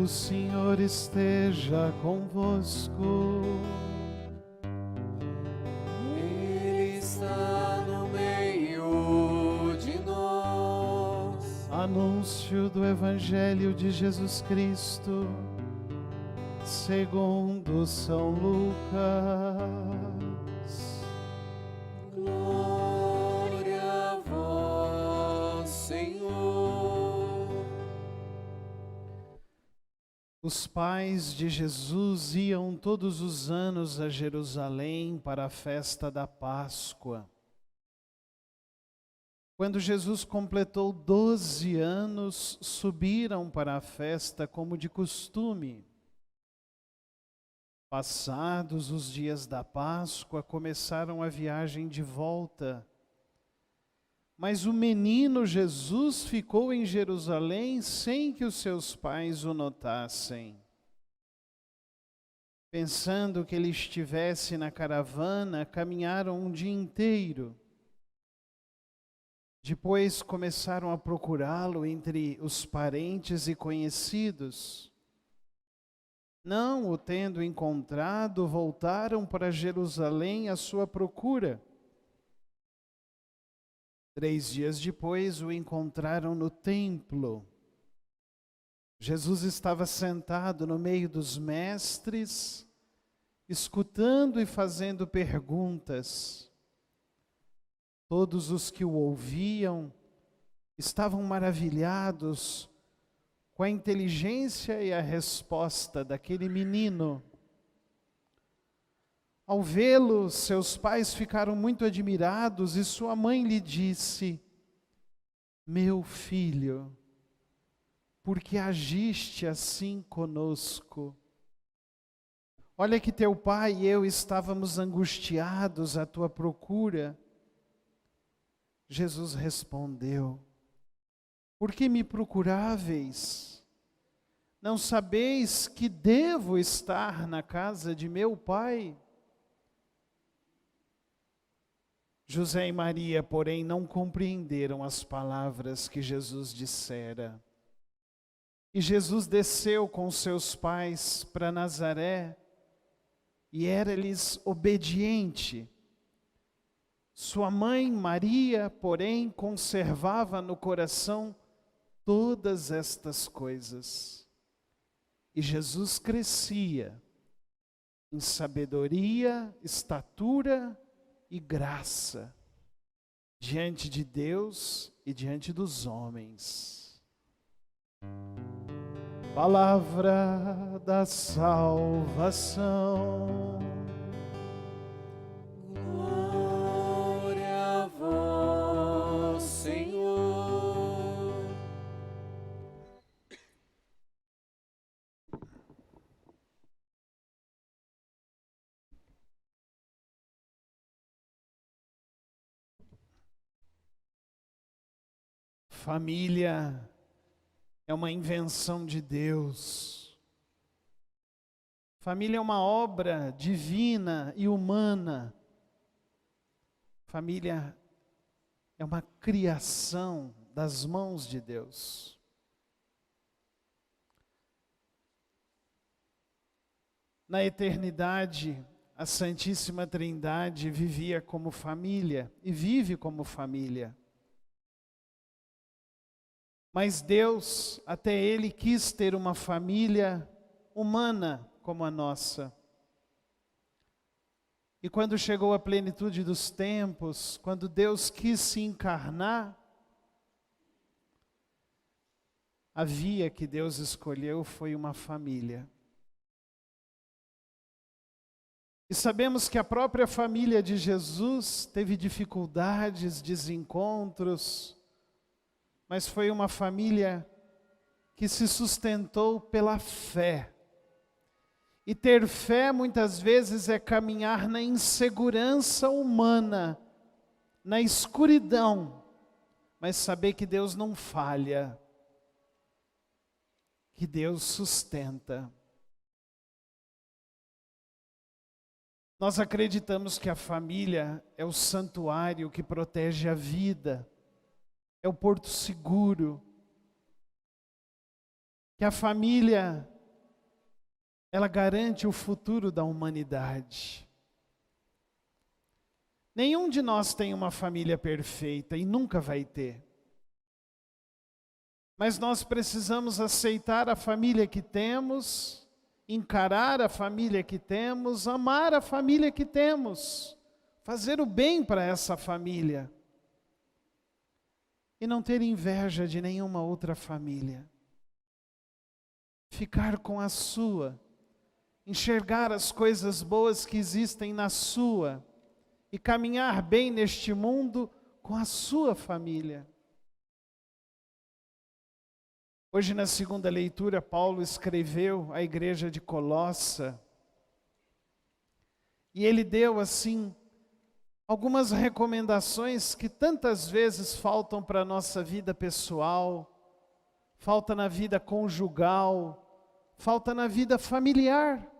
O Senhor esteja convosco. Ele está no meio de nós. Anúncio do Evangelho de Jesus Cristo, segundo São Lucas. Glória a vós, Senhor. Os pais de Jesus iam todos os anos a Jerusalém para a festa da Páscoa. Quando Jesus completou 12 anos, subiram para a festa como de costume. Passados os dias da Páscoa, começaram a viagem de volta. Mas o menino Jesus ficou em Jerusalém sem que os seus pais o notassem. Pensando que ele estivesse na caravana, caminharam um dia inteiro. Depois começaram a procurá-lo entre os parentes e conhecidos. Não o tendo encontrado, voltaram para Jerusalém à sua procura. 3 dias depois o encontraram no templo. Jesus estava sentado no meio dos mestres, escutando e fazendo perguntas. Todos os que o ouviam estavam maravilhados com a inteligência e a resposta daquele menino. Ao vê-lo, seus pais ficaram muito admirados e sua mãe lhe disse: "Meu filho, por que agiste assim conosco? Olha que teu pai e eu estávamos angustiados à tua procura." Jesus respondeu: "Por que me procuráveis? Não sabeis que devo estar na casa de meu pai?" José e Maria, porém, não compreenderam as palavras que Jesus dissera. E Jesus desceu com seus pais para Nazaré e era-lhes obediente. Sua mãe, Maria, porém, conservava no coração todas estas coisas. E Jesus crescia em sabedoria, estatura e graça diante de Deus e diante dos homens. Palavra da salvação. Glória a vós, Senhor. Família é uma invenção de Deus. Família é uma obra divina e humana. Família é uma criação das mãos de Deus. Na eternidade, a Santíssima Trindade vivia como família e vive como família. Mas Deus, até Ele quis ter uma família humana como a nossa. E quando chegou a plenitude dos tempos, quando Deus quis se encarnar, a via que Deus escolheu foi uma família. E sabemos que a própria família de Jesus teve dificuldades, desencontros, mas foi uma família que se sustentou pela fé. E ter fé muitas vezes é caminhar na insegurança humana, na escuridão, mas saber que Deus não falha, que Deus sustenta. Nós acreditamos que a família é o santuário que protege a vida, é o porto seguro, que a família ela garante o futuro da humanidade. Nenhum de nós tem uma família perfeita e nunca vai ter. Mas nós precisamos aceitar a família que temos, encarar a família que temos, amar a família que temos, fazer o bem para essa família e não ter inveja de nenhuma outra família. Ficar com a sua, enxergar as coisas boas que existem na sua e caminhar bem neste mundo com a sua família. Hoje, na segunda leitura, Paulo escreveu à igreja de Colossa e ele deu, assim, algumas recomendações que tantas vezes faltam para a nossa vida pessoal, falta na vida conjugal, falta na vida familiar.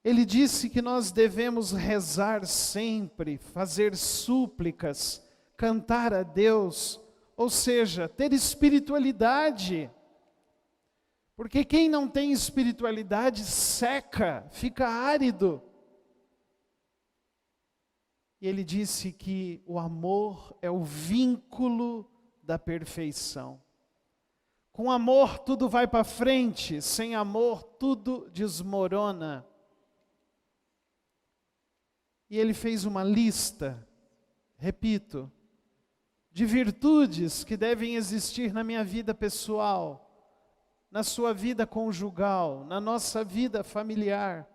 Ele disse que nós devemos rezar sempre, fazer súplicas, cantar a Deus, ou seja, ter espiritualidade. Porque quem não tem espiritualidade seca, fica árido. E ele disse que o amor é o vínculo da perfeição. Com amor tudo vai para frente, sem amor tudo desmorona. E ele fez uma lista, repito, de virtudes que devem existir na minha vida pessoal, na sua vida conjugal, na nossa vida familiar.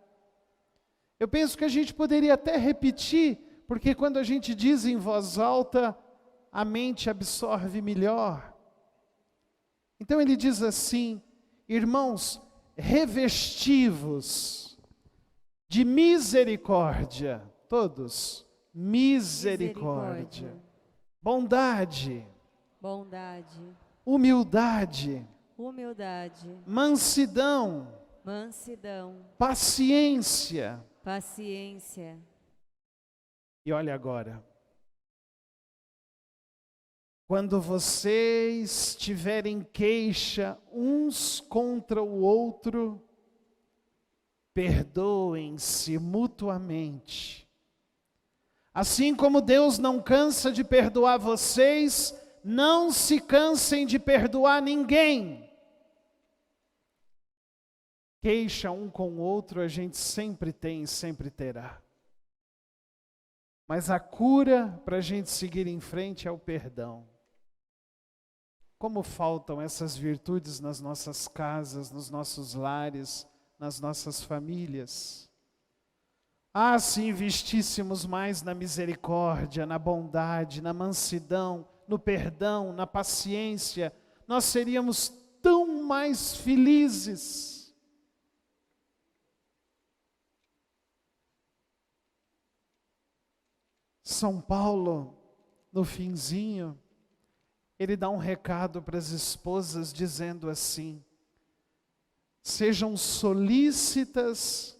Eu penso que a gente poderia até repetir, porque quando a gente diz em voz alta, a mente absorve melhor. Então ele diz assim: irmãos, revesti-vos de misericórdia, todos, misericórdia. Bondade, humildade, mansidão, paciência. E olha agora, quando vocês tiverem queixa uns contra o outro, perdoem-se mutuamente. Assim como Deus não cansa de perdoar vocês, não se cansem de perdoar ninguém. Queixa um com o outro a gente sempre tem e sempre terá. Mas a cura para a gente seguir em frente é o perdão. Como faltam essas virtudes nas nossas casas, nos nossos lares, nas nossas famílias. Ah, se investíssemos mais na misericórdia, na bondade, na mansidão, no perdão, na paciência, nós seríamos tão mais felizes. São Paulo, no finzinho, ele dá um recado para as esposas dizendo assim: sejam solícitas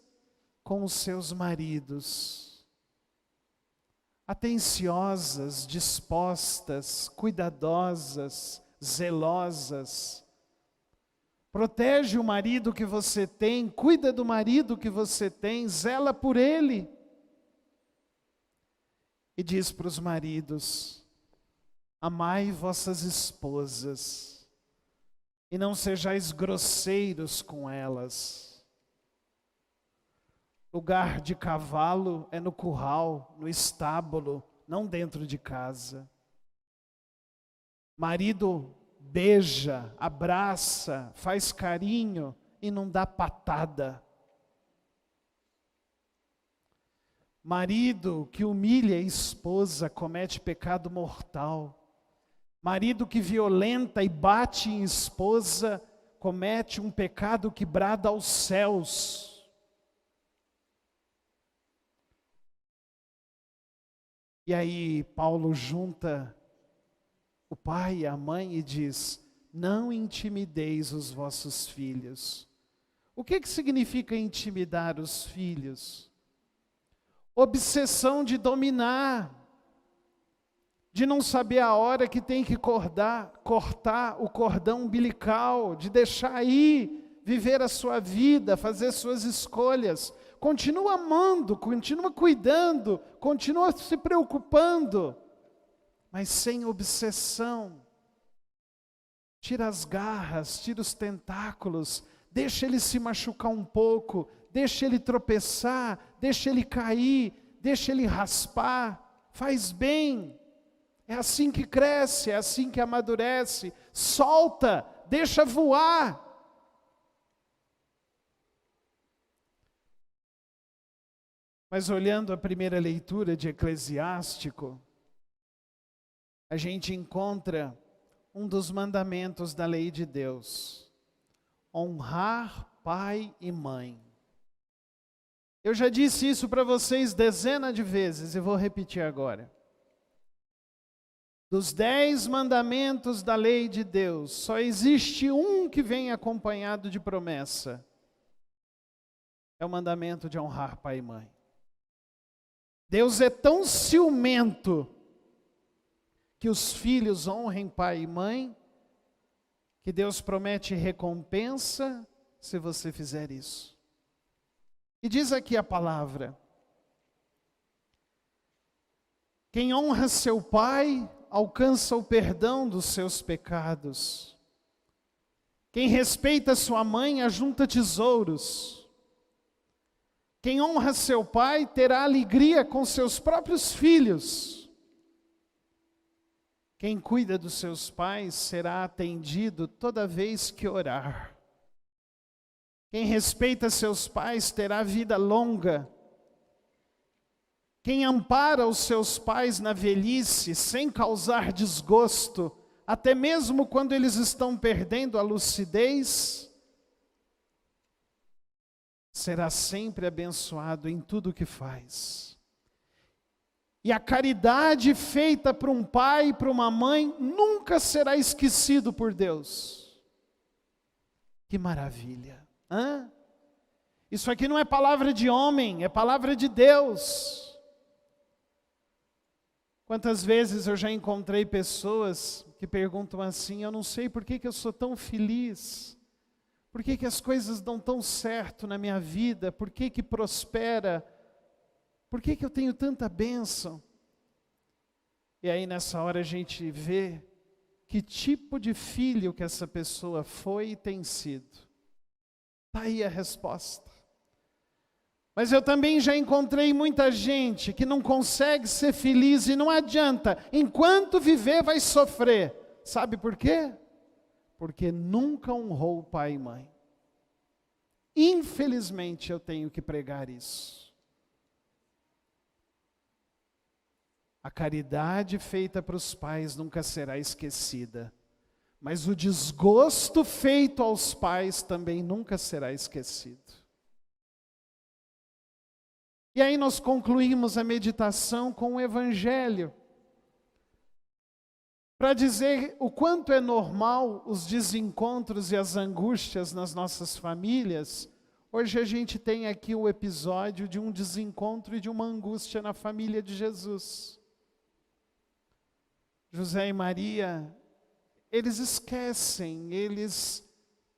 com os seus maridos, atenciosas, dispostas, cuidadosas, zelosas. Protege o marido que você tem, cuida do marido que você tem, zela por ele. E diz para os maridos: amai vossas esposas, e não sejais grosseiros com elas. Lugar de cavalo é no curral, no estábulo, não dentro de casa. Marido beija, abraça, faz carinho e não dá patada. Marido que humilha a esposa comete pecado mortal. Marido que violenta e bate em esposa comete um pecado que brada aos céus. E aí Paulo junta o pai e a mãe e diz: não intimideis os vossos filhos. O que significa intimidar os filhos? Obsessão de dominar, de não saber a hora que tem que cortar o cordão umbilical, de deixar ir, viver a sua vida, fazer suas escolhas. Continua amando, continua cuidando, continua se preocupando, mas sem obsessão. Tira as garras, tira os tentáculos, deixa ele se machucar um pouco, deixa ele tropeçar, deixa ele cair, deixa ele raspar. Faz bem. É assim que cresce, é assim que amadurece. Solta, deixa voar. Mas olhando a primeira leitura de Eclesiástico, a gente encontra um dos mandamentos da lei de Deus: honrar pai e mãe. Eu já disse isso para vocês dezenas de vezes e vou repetir agora. Dos 10 mandamentos da lei de Deus, só existe um que vem acompanhado de promessa. É o mandamento de honrar pai e mãe. Deus é tão ciumento que os filhos honrem pai e mãe, que Deus promete recompensa se você fizer isso. E diz aqui a palavra: quem honra seu pai alcança o perdão dos seus pecados. Quem respeita sua mãe ajunta tesouros. Quem honra seu pai terá alegria com seus próprios filhos. Quem cuida dos seus pais será atendido toda vez que orar. Quem respeita seus pais terá vida longa. Quem ampara os seus pais na velhice sem causar desgosto, até mesmo quando eles estão perdendo a lucidez, será sempre abençoado em tudo o que faz. E a caridade feita para um pai e para uma mãe nunca será esquecido por Deus. Que maravilha! Hã? Isso aqui não é palavra de homem, é palavra de Deus. Quantas vezes eu já encontrei pessoas que perguntam assim: eu não sei por que eu sou tão feliz, por que as coisas dão tão certo na minha vida, por que prospera, por que eu tenho tanta bênção? E aí nessa hora a gente vê que tipo de filho que essa pessoa foi e tem sido. Está aí a resposta. Mas eu também já encontrei muita gente que não consegue ser feliz e não adianta. Enquanto viver vai sofrer. Sabe por quê? Porque nunca honrou pai e mãe. Infelizmente eu tenho que pregar isso. A caridade feita para os pais nunca será esquecida. Mas o desgosto feito aos pais também nunca será esquecido. E aí nós concluímos a meditação com o Evangelho, para dizer o quanto é normal os desencontros e as angústias nas nossas famílias. Hoje a gente tem aqui o episódio de um desencontro e de uma angústia na família de Jesus. José e Maria, eles esquecem, eles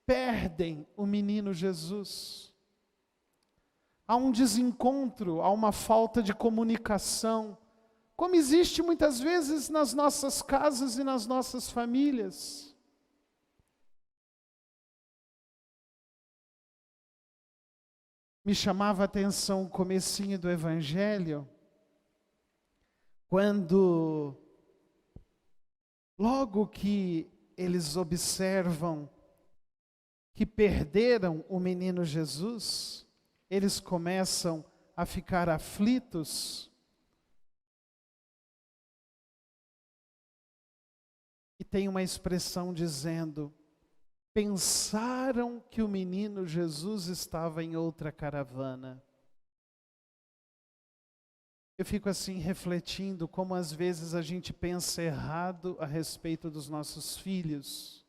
perdem o menino Jesus. Há um desencontro, há uma falta de comunicação, como existe muitas vezes nas nossas casas e nas nossas famílias. Me chamava a atenção o comecinho do Evangelho, quando, logo que eles observam que perderam o menino Jesus, eles começam a ficar aflitos. E tem uma expressão dizendo: pensaram que o menino Jesus estava em outra caravana. Eu fico assim refletindo como às vezes a gente pensa errado a respeito dos nossos filhos.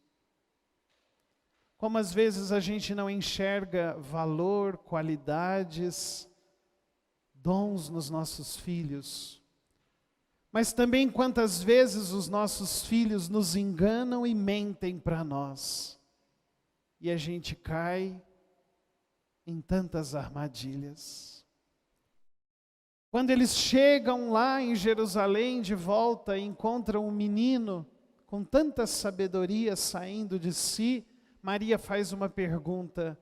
Como às vezes a gente não enxerga valor, qualidades, dons nos nossos filhos. Mas também quantas vezes os nossos filhos nos enganam e mentem para nós. e a gente cai em tantas armadilhas. Quando eles chegam lá em Jerusalém de volta e encontram um menino com tanta sabedoria saindo de si, Maria faz uma pergunta: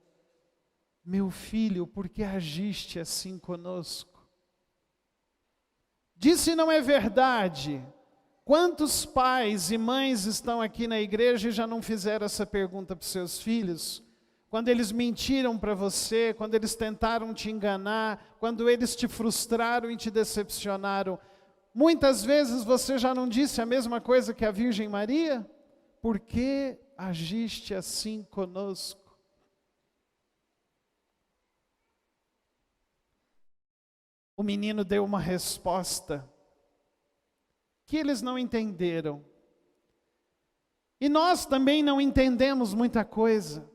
meu filho, por que agiste assim conosco? Disse: não é verdade. Quantos pais e mães estão aqui na igreja e já não fizeram essa pergunta para os seus filhos? Quando eles mentiram para você, quando eles tentaram te enganar, quando eles te frustraram e te decepcionaram, muitas vezes você já não disse a mesma coisa que a Virgem Maria? Por que agiste assim conosco? O menino deu uma resposta que eles não entenderam. E nós também não entendemos muita coisa.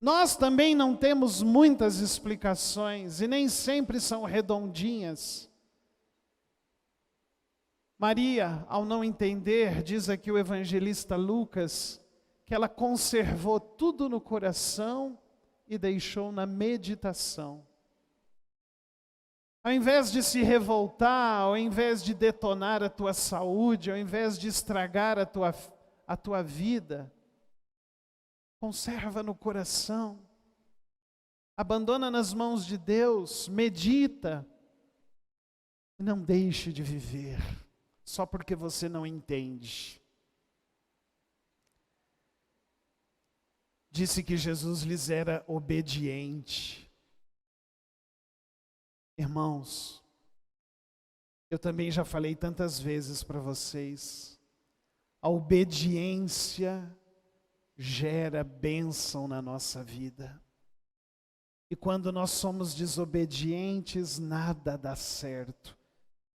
Nós também não temos muitas explicações e nem sempre são redondinhas. Maria, ao não entender, diz aqui o evangelista Lucas, que ela conservou tudo no coração e deixou na meditação. Ao invés de se revoltar, ao invés de detonar a tua saúde, ao invés de estragar a tua vida, conserva no coração, abandona nas mãos de Deus, medita, e não deixe de viver, só porque você não entende. Disse que Jesus lhes era obediente. Irmãos, eu também já falei tantas vezes para vocês, a obediência gera bênção na nossa vida. E quando nós somos desobedientes, nada dá certo.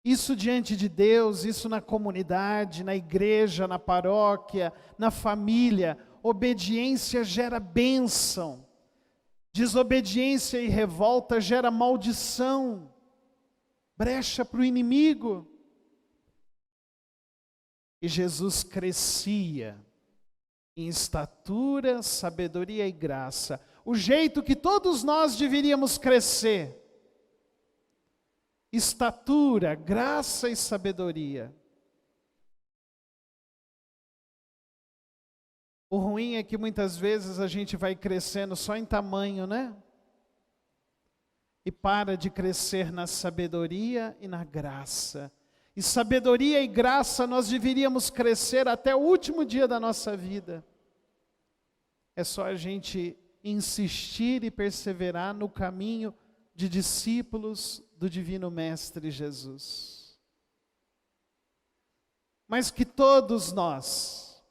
Isso diante de Deus, isso na comunidade, na igreja, na paróquia, na família. Obediência gera bênção. Desobediência e revolta gera maldição, brecha para o inimigo. E Jesus crescia em estatura, sabedoria e graça. O jeito que todos nós deveríamos crescer. Estatura, graça e sabedoria. O ruim é que muitas vezes a gente vai crescendo só em tamanho, né? E para de crescer na sabedoria e na graça. E sabedoria e graça nós deveríamos crescer até o último dia da nossa vida. É só a gente insistir e perseverar no caminho de discípulos do Divino Mestre Jesus. Mas que todos nós,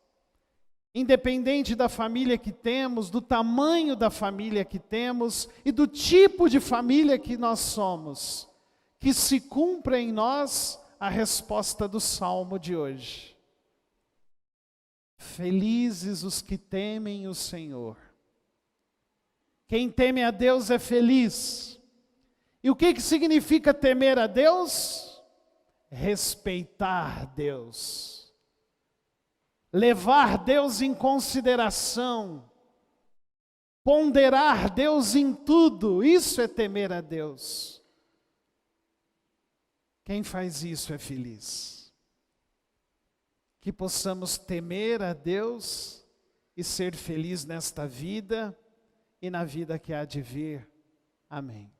independente da família que temos, do tamanho da família que temos e do tipo de família que nós somos, que se cumpra em nós a resposta do Salmo de hoje. Felizes os que temem o Senhor. Quem teme a Deus é feliz. E o que significa temer a Deus? Respeitar Deus. Levar Deus em consideração. Ponderar Deus em tudo. Isso é temer a Deus. Quem faz isso é feliz. Que possamos temer a Deus e ser feliz nesta vida e na vida que há de vir. Amém.